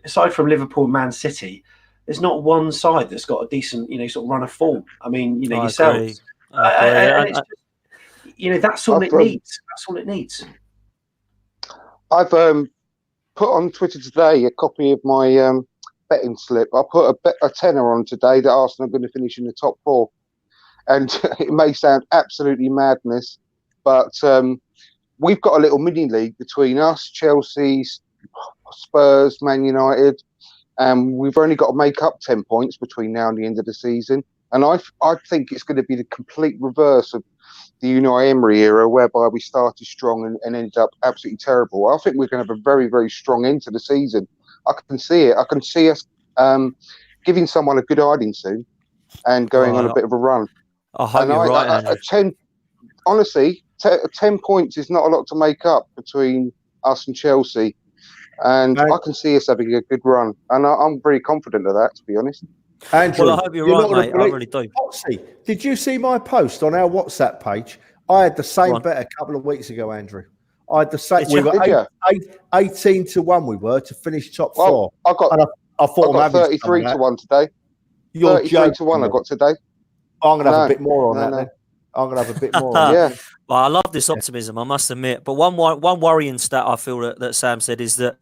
Aside from Liverpool and Man City, there's not one side that's got a decent sort of run of form. I mean, yourselves. And it's that's all it needs. That's all it needs. I've put on Twitter today a copy of my betting slip. I put a tenner on today that Arsenal are going to finish in the top 4. And it may sound absolutely madness, but we've got a little mini league between us, Chelsea, Spurs, Man United, and we've only got to make up 10 points between now and the end of the season. And I think it's going to be the complete reverse of the Unai Emery era, whereby we started strong and ended up absolutely terrible. I think we're going to have a very, very strong end to the season. I can see it. I can see us giving someone a good hiding soon and going on a bit of a run. I hope you're right. 10 points is not a lot to make up between us and Chelsea, and I can see us having a good run, and I'm very confident of that, to be honest. Andrew, well, I hope you're right, mate. I really do. Did you see my post on our WhatsApp page? I had the same bet a couple of weeks ago, Andrew. I had the same. We were 18-1. We were to finish top 4. I thought 33 to 1 today. 33 to 1 I got today. I'm going to have a bit more on that then. I'm going to have a bit more. Yeah. Well, I love this optimism, I must admit. But one worrying stat I feel that Sam said is that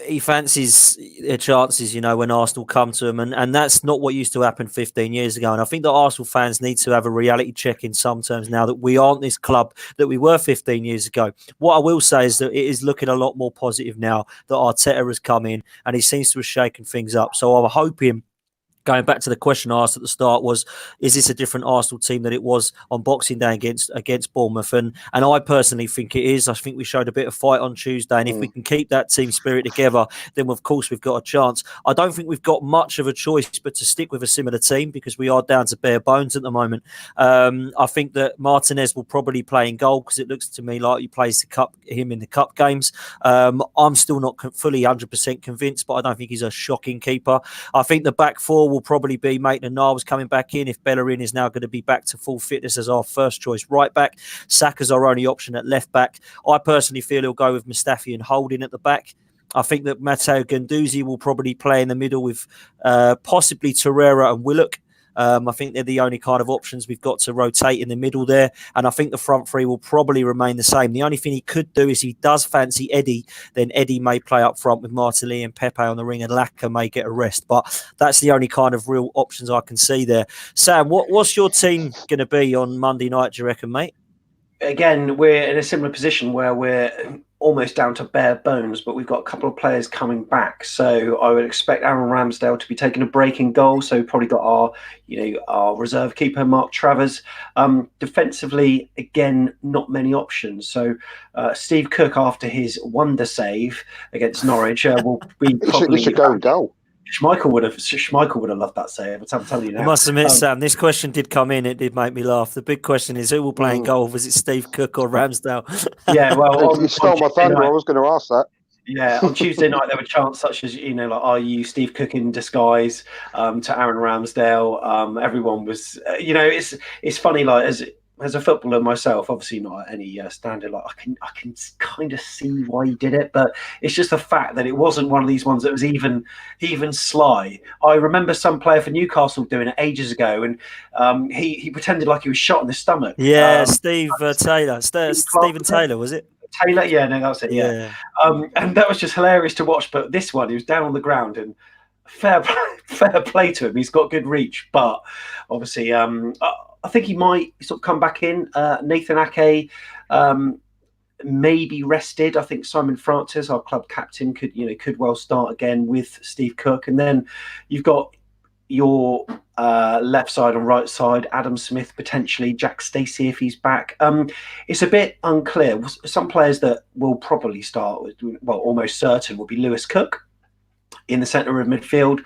he fancies their chances, when Arsenal come to him. And that's not what used to happen 15 years ago. And I think that Arsenal fans need to have a reality check in some terms now that we aren't this club that we were 15 years ago. What I will say is that it is looking a lot more positive now that Arteta has come in and he seems to have shaken things up. So I'm hoping, going back to the question I asked at the start, is this a different Arsenal team than it was on Boxing Day against Bournemouth? And I personally think it is. I think we showed a bit of fight on Tuesday, and if we can keep that team spirit together, then of course we've got a chance. I don't think we've got much of a choice but to stick with a similar team because we are down to bare bones at the moment. I think that Martinez will probably play in goal because it looks to me like he plays him in the cup games. I'm still not fully 100% convinced, but I don't think he's a shocking keeper. I think the back 4 will probably be Maitland-Niles coming back in if Bellerin is now going to be back to full fitness as our first choice right back. Saka's our only option at left back. I personally feel he'll go with Mustafi and Holding at the back. I think that Matteo Guendouzi will probably play in the middle with possibly Torreira and Willock. I think they're the only kind of options we've got to rotate in the middle there. And I think the front 3 will probably remain the same. The only thing he could do is he does fancy Eddie, then Eddie may play up front with Martinelli and Pepe on the ring and Laka may get a rest. But that's the only kind of real options I can see there. Sam, what's your team going to be on Monday night, do you reckon, mate? Again, we're in a similar position where we're almost down to bare bones, but we've got a couple of players coming back. So I would expect Aaron Ramsdale to be taking a break in goal. So we've probably got our reserve keeper, Mark Travers. Defensively, again, not many options. So Steve Cook, after his wonder save against Norwich, will be probably... He should go and goal. Schmeichel would have loved that save. I'm telling you now. I must admit, Sam, this question did come in. It did make me laugh. The big question is who will play in goal? Was it Steve Cook or Ramsdale? Yeah, well, you stole my thunder. I was going to ask that. Yeah, on Tuesday night there were chants such as are you Steve Cook in disguise to Aaron Ramsdale. Everyone was, it's funny, like as as a footballer myself, obviously not at any standard, like I can kind of see why he did it, but it's just the fact that it wasn't one of these ones that was even sly. I remember some player for Newcastle doing it ages ago, and he pretended like he was shot in the stomach. Yeah, Taylor, Stephen Was it? Taylor, was it? Taylor, yeah, no, that's it, yeah. Yeah. And that was just hilarious to watch. But this one, he was down on the ground, and fair play to him. He's got good reach, but obviously, I think he might sort of come back in. Nathan Ake may be rested. I think Simon Francis, our club captain, could well start again with Steve Cook, and then you've got your left side and right side, Adam Smith potentially, Jack Stacey if he's back. It's a bit unclear. Some players that will probably start, well, almost certain, will be Lewis Cook in the centre of midfield.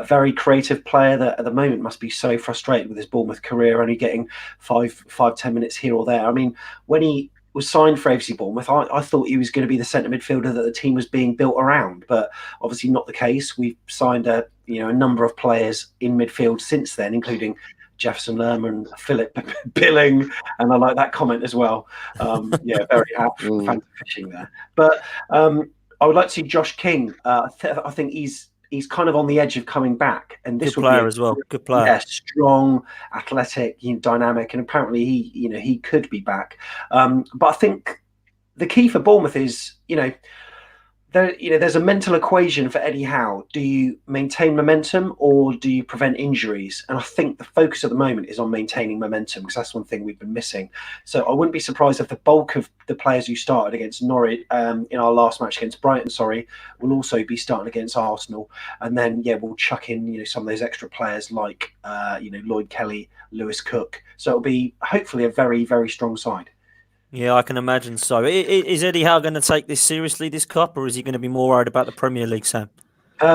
Very creative player that at the moment must be so frustrated with his Bournemouth career, only getting 5-10 minutes here or there. I mean, when he was signed for AFC Bournemouth, I thought he was going to be the centre midfielder that the team was being built around, but obviously not the case. We've signed a number of players in midfield since then, including Jefferson Lerma and Philip Billing, and I like that comment as well. Very happy fancy fishing there. But I would like to see Josh King. I think he's kind of on the edge of coming back, and this good player as well. Good player, yeah, strong, athletic, dynamic, and apparently he could be back. But I think the key for Bournemouth is there's a mental equation for Eddie Howe. Do you maintain momentum or do you prevent injuries? And I think the focus at the moment is on maintaining momentum, because that's one thing we've been missing. So I wouldn't be surprised if the bulk of the players who started against Norwich in our last match against Brighton, will also be starting against Arsenal. And then, we'll chuck in, some of those extra players like, Lloyd Kelly, Lewis Cook. So it'll be hopefully a very, very strong side. Yeah, I can imagine so. Is Eddie Howe going to take this seriously, this cup, or is he going to be more worried about the Premier League, Sam?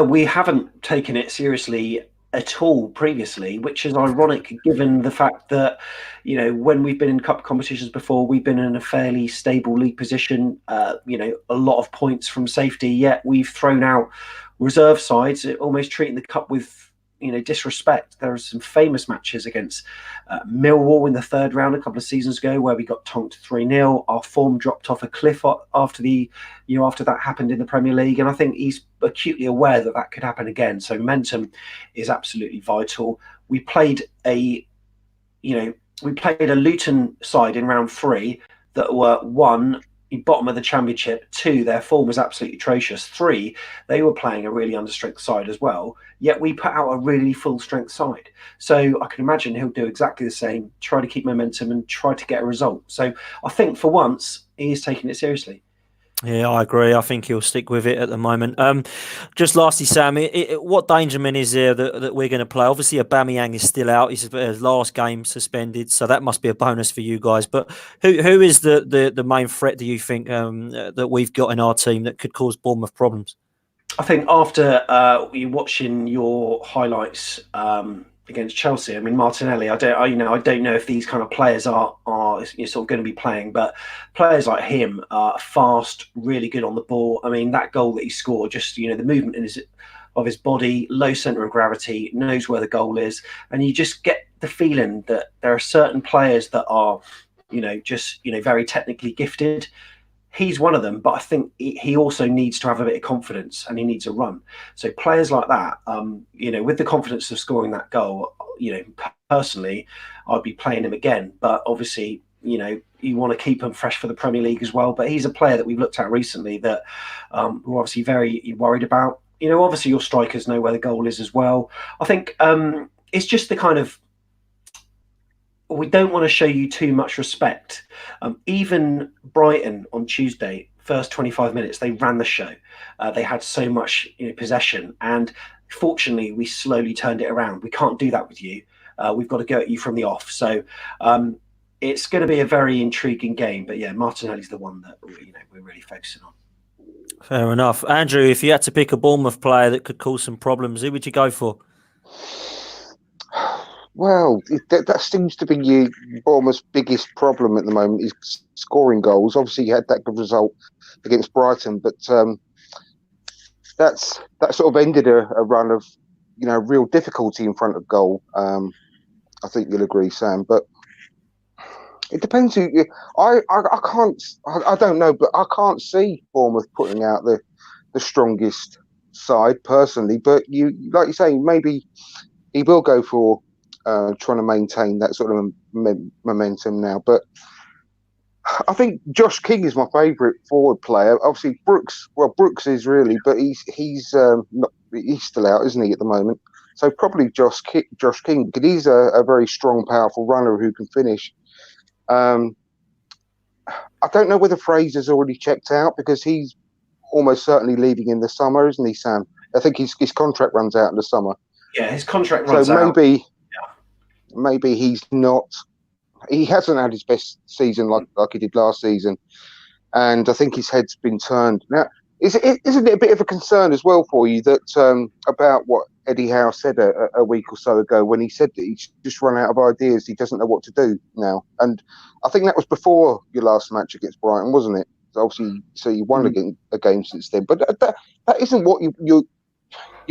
We haven't taken it seriously at all previously, which is ironic given the fact that, when we've been in cup competitions before, we've been in a fairly stable league position, a lot of points from safety, yet we've thrown out reserve sides, almost treating the cup with disrespect. There are some famous matches against Millwall in the third round a couple of seasons ago where we got tonked 3-0. Our form dropped off a cliff after after that happened in the Premier League, and I think he's acutely aware that could happen again. So momentum is absolutely vital. We played a Luton side in round 3 that were 1, bottom of the Championship, 2, their form was absolutely atrocious, 3, they were playing a really understrength side as well, yet we put out a really full strength side. So I can imagine he'll do exactly the same, try to keep momentum and try to get a result. So I think for once he is taking it seriously. Yeah, I agree. I think he'll stick with it at the moment. Just lastly, Sam, what Dangerman is there that we're going to play? Obviously, Aubameyang is still out. His last game suspended, so that must be a bonus for you guys. But who is the main threat, do you think, that we've got in our team that could cause Bournemouth problems? I think after you watching your highlights against Chelsea, I mean Martinelli. I don't know if these kind of players are sort of going to be playing, but players like him are fast, really good on the ball. I mean that goal that he scored, just the movement of his body, low centre of gravity, knows where the goal is, and you just get the feeling that there are certain players that are, very technically gifted. He's one of them, but I think he also needs to have a bit of confidence and he needs a run. So players like that, with the confidence of scoring that goal, personally, I'd be playing him again. But obviously, you want to keep him fresh for the Premier League as well. But he's a player that we've looked at recently that we're obviously very worried about. Obviously your strikers know where the goal is as well. I think it's just the kind of, we don't want to show you too much respect. Even Brighton on Tuesday, first 25 minutes, they ran the show. They had so much possession, and fortunately, we slowly turned it around. We can't do that with you. We've got to go at you from the off. So it's going to be a very intriguing game. But yeah, Martinelli's the one that we're really focusing on. Fair enough, Andrew. If you had to pick a Bournemouth player that could cause some problems, who would you go for? Well, that seems to be Bournemouth's biggest problem at the moment is scoring goals. Obviously, you had that good result against Brighton, but that sort of ended a run of real difficulty in front of goal. I think you'll agree, Sam. But It depends who. I can't. I don't know, but I can't see Bournemouth putting out the strongest side personally. But like you say, maybe he will go for trying to maintain that sort of momentum now. But I think Josh King is my favourite forward player. Obviously, Brooks is really, but he's not. He's still out, isn't he, at the moment? So probably Josh King, because he's a very strong, powerful runner who can finish. I don't know whether Fraser's already checked out because he's almost certainly leaving in the summer, isn't he, Sam? I think his contract runs out in the summer. Yeah, his contract runs out. So maybe he's not. He hasn't had his best season like he did last season, and I think his head's been turned. Now, isn't it a bit of a concern as well for you that about what Eddie Howe said a week or so ago when he said that he's just run out of ideas, he doesn't know what to do now, and I think that was before your last match against Brighton, wasn't it? Obviously, so you won a game since then, but that isn't what your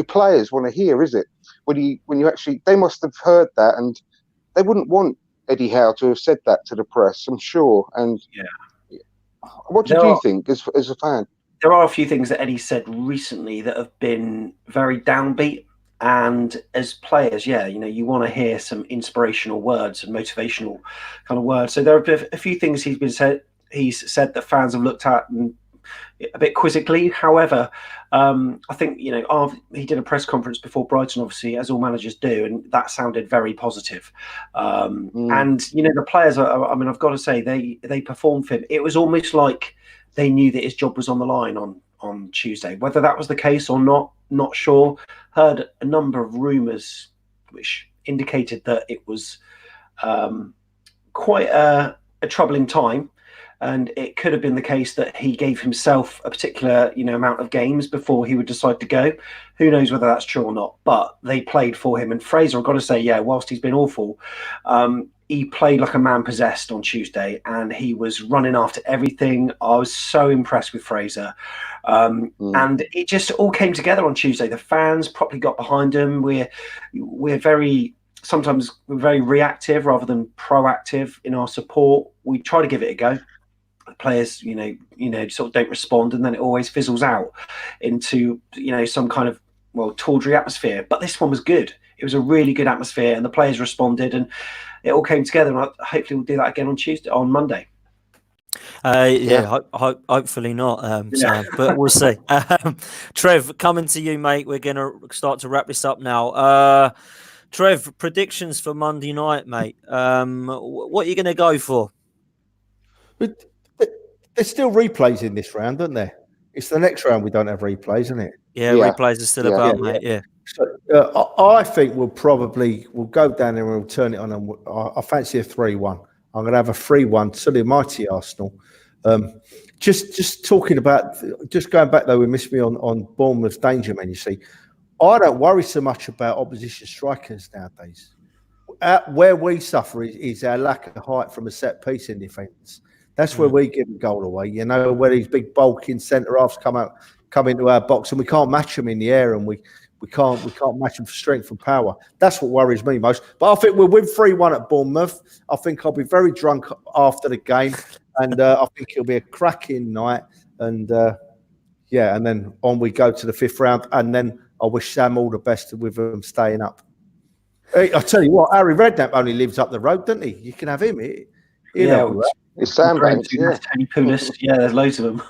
players want to hear, is it? When you actually, they must have heard that, and they wouldn't want Eddie Howe to have said that to the press, I'm sure. And what did you think as a fan? There are a few things that Eddie said recently that have been very downbeat. And as players, you want to hear some inspirational words and motivational kind of words. So there are a few things he's said that fans have looked at and a bit quizzically. However, I think, he did a press conference before Brighton, obviously, as all managers do, and that sounded very positive. And, the players, I've got to say, they performed for him. It was almost like they knew that his job was on the line on Tuesday. Whether that was the case or not sure. Heard a number of rumours which indicated that it was quite a troubling time. And it could have been the case that he gave himself a particular, amount of games before he would decide to go. Who knows whether that's true or not? But they played for him. And Fraser, I've got to say, whilst he's been awful, he played like a man possessed on Tuesday, and he was running after everything. I was so impressed with Fraser, and it just all came together on Tuesday. The fans properly got behind him. Sometimes we're very reactive rather than proactive in our support. We try to give it a go. Players, sort of don't respond, and then it always fizzles out into, some kind of, tawdry atmosphere. But this one was good. It was a really good atmosphere, and the players responded, and it all came together. And hopefully we'll do that again on Monday. Hopefully not, Sam, but we'll see. Trev, coming to you, mate. We're going to start to wrap this up now. Trev, predictions for Monday night, mate. What are you going to go for? There's still replays in this round, aren't there? It's the next round we don't have replays, isn't it? Yeah, replays are still about, mate. Yeah. So, I think we'll go down there and we'll turn it on. And I fancy a 3-1. I'm going to have a 3-1 to the mighty Arsenal. Just talking about, just going back though, we missed me on Bournemouth's danger man. You see, I don't worry so much about opposition strikers nowadays. Where we suffer is our lack of height from a set piece in defence. That's where we give a goal away. Where these big bulking centre halves come into our box, and we can't match them in the air, and we can't match them for strength and power. That's what worries me most. But I think we'll win 3-1 at Bournemouth. I think I'll be very drunk after the game, and I think it'll be a cracking night. And and then on we go to the 5th round, and then I wish Sam all the best with them staying up. Hey, I tell you what, Harry Redknapp only lives up the road, doesn't he? You can have him. It's Sam Banks, Tony Poulis. Yeah, there's loads of them.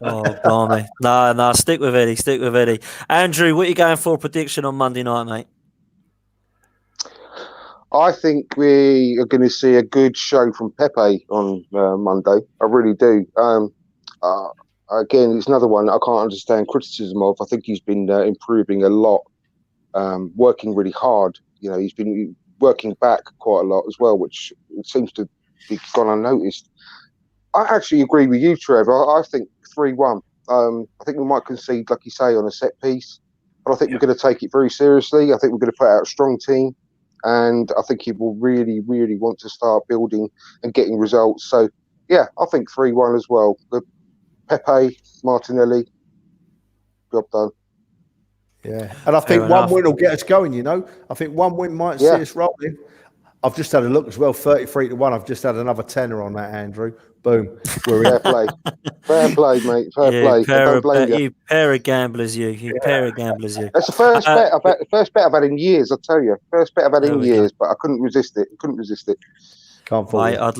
Oh, blimey. No, stick with Eddie. Andrew, what are you going for a prediction on Monday night, mate? I think we are going to see a good show from Pepe on Monday. I really do. Again, it's another one I can't understand criticism of. I think he's been improving a lot, working really hard. He's been working back quite a lot as well, which seems to be gone unnoticed. I actually agree with you, Trevor. I think 3-1. I think we might concede, like you say, on a set piece, but I think we're going to take it very seriously. I think we're going to put out a strong team, and I think he will really, really want to start building and getting results. So, I think 3-1 as well. Pepe, Martinelli, job done. Yeah, and I think one win will get us going. I think one win might see us rolling. I've just had a look as well, 33-1. I've just had another tenner on that, Andrew. Boom. We're Fair in. play. Fair play, mate. Fair play. I don't blame you. You pair of gamblers, pair of gamblers, you. That's the first bet I've had in years, I'll tell you. First bet I've had in years, but I couldn't resist it. Can't fall. Mate, I'd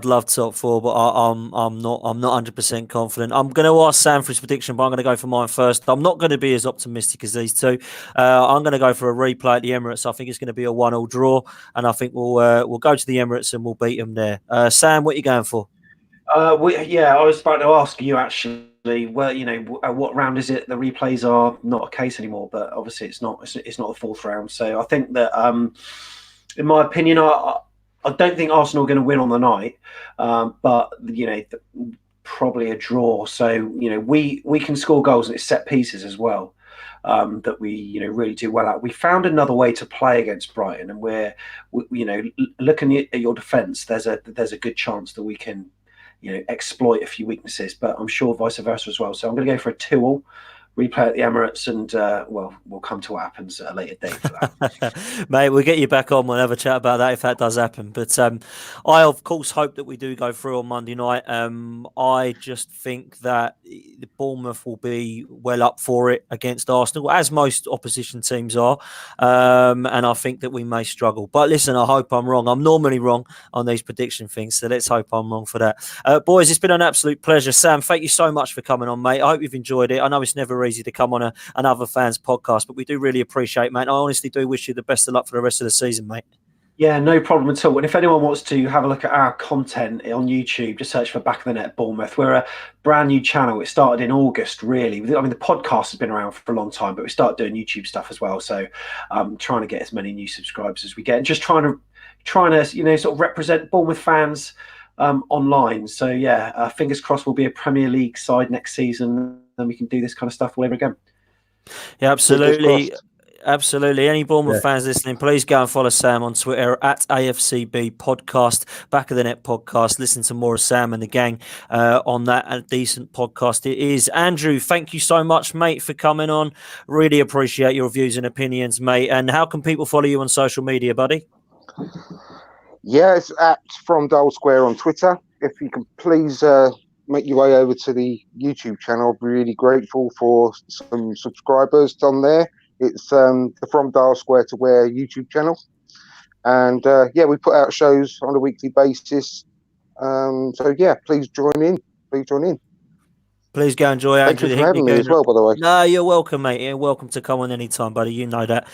love top four, but I'm not 100% confident. I'm going to ask Sam for his prediction, but I'm going to go for mine first. I'm not going to be as optimistic as these two. I'm going to go for a replay at the Emirates. I think it's going to be a 1-1 draw, and I think we'll go to the Emirates and we'll beat them there. Sam, what are you going for? I was about to ask you actually. Well, what round is it? The replays are not a case anymore, but obviously it's not the fourth round. So I think that, in my opinion, I don't think Arsenal are going to win on the night, but probably a draw. So we can score goals and it's set pieces as well. That we really do well at. We found another way to play against Brighton, and we're looking at your defence. There's a good chance that we can exploit a few weaknesses, but I'm sure vice versa as well. So I'm going to go for a 2-2 replay at the Emirates, and we'll come to what happens at a later date for that. Mate, we'll get you back on. We'll have a chat about that if that does happen. But I, of course, hope that we do go through on Monday night. I just think that the Bournemouth will be well up for it against Arsenal, as most opposition teams are. And I think that we may struggle. But listen, I hope I'm wrong. I'm normally wrong on these prediction things, so let's hope I'm wrong for that. Boys, it's been an absolute pleasure. Sam, thank you so much for coming on, mate. I hope you've enjoyed it. I know it's never easy to come on another fans podcast, but we do really appreciate it, mate. I honestly do wish you the best of luck for the rest of the season, mate. Yeah, no problem at all. And if anyone wants to have a look at our content on YouTube, just search for Back of the Net Bournemouth. We're a brand new channel. It started in August, really. I mean, the podcast has been around for a long time, but we started doing YouTube stuff as well. So trying to get as many new subscribers as we get, and just trying to sort of represent Bournemouth fans online. So yeah, fingers crossed we'll be a Premier League side next season, and we can do this kind of stuff all over again. Yeah, absolutely. Absolutely. Any Bournemouth fans listening, please go and follow Sam on Twitter at AFCB Podcast, Back of the Net Podcast. Listen to more of Sam and the gang on that. A decent podcast it is. Andrew, thank you so much, mate, for coming on. Really appreciate your views and opinions, mate. And how can people follow you on social media, buddy? Yeah, it's at From Dole Square on Twitter. If you can please make your way over to the YouTube channel, I'll be really grateful for some subscribers on there. It's the From Dial Square to Where YouTube channel. And we put out shows on a weekly basis. So yeah, please join in. Please go enjoy Andrew. Thank you for having me as well, by the way. No, you're welcome, mate. You're welcome to come on anytime, buddy. You know that.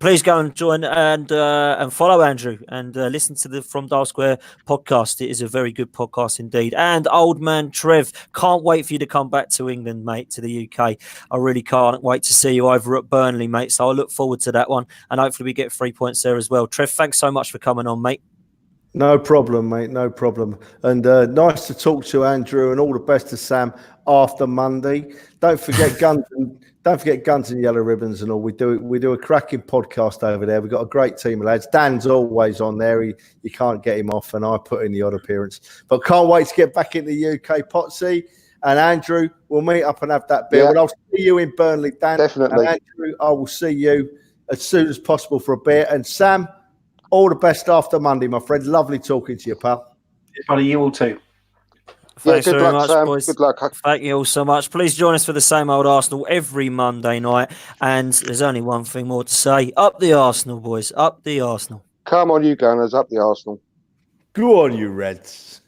Please go and join and follow Andrew and listen to the From Dial Square podcast. It is a very good podcast indeed. And old man Trev, can't wait for you to come back to England, mate, to the UK. I really can't wait to see you over at Burnley, mate. So I look forward to that one. And hopefully we get 3 points there as well. Trev, thanks so much for coming on, mate. No problem, mate. No problem. And nice to talk to Andrew, and all the best to Sam after Monday. Don't forget guns and yellow ribbons and all. We do a cracking podcast over there. We've got a great team of lads. Dan's always on there. You can't get him off, and I put in the odd appearance. But can't wait to get back in the UK, Potsy. And Andrew, we'll meet up and have that beer. Yeah. And I'll see you in Burnley, Dan. Definitely. And Andrew, I will see you as soon as possible for a beer. And Sam, all the best after Monday, my friend. Lovely talking to you, pal. Buddy, you all too. Thanks good very luck, much, Sam. boys. Good luck. Thank you all so much. Please join us for the Same Old Arsenal every Monday night. And there's only one thing more to say. Up the Arsenal, boys. Up the Arsenal. Come on, you Gunners. Up the Arsenal. Go on, you Reds.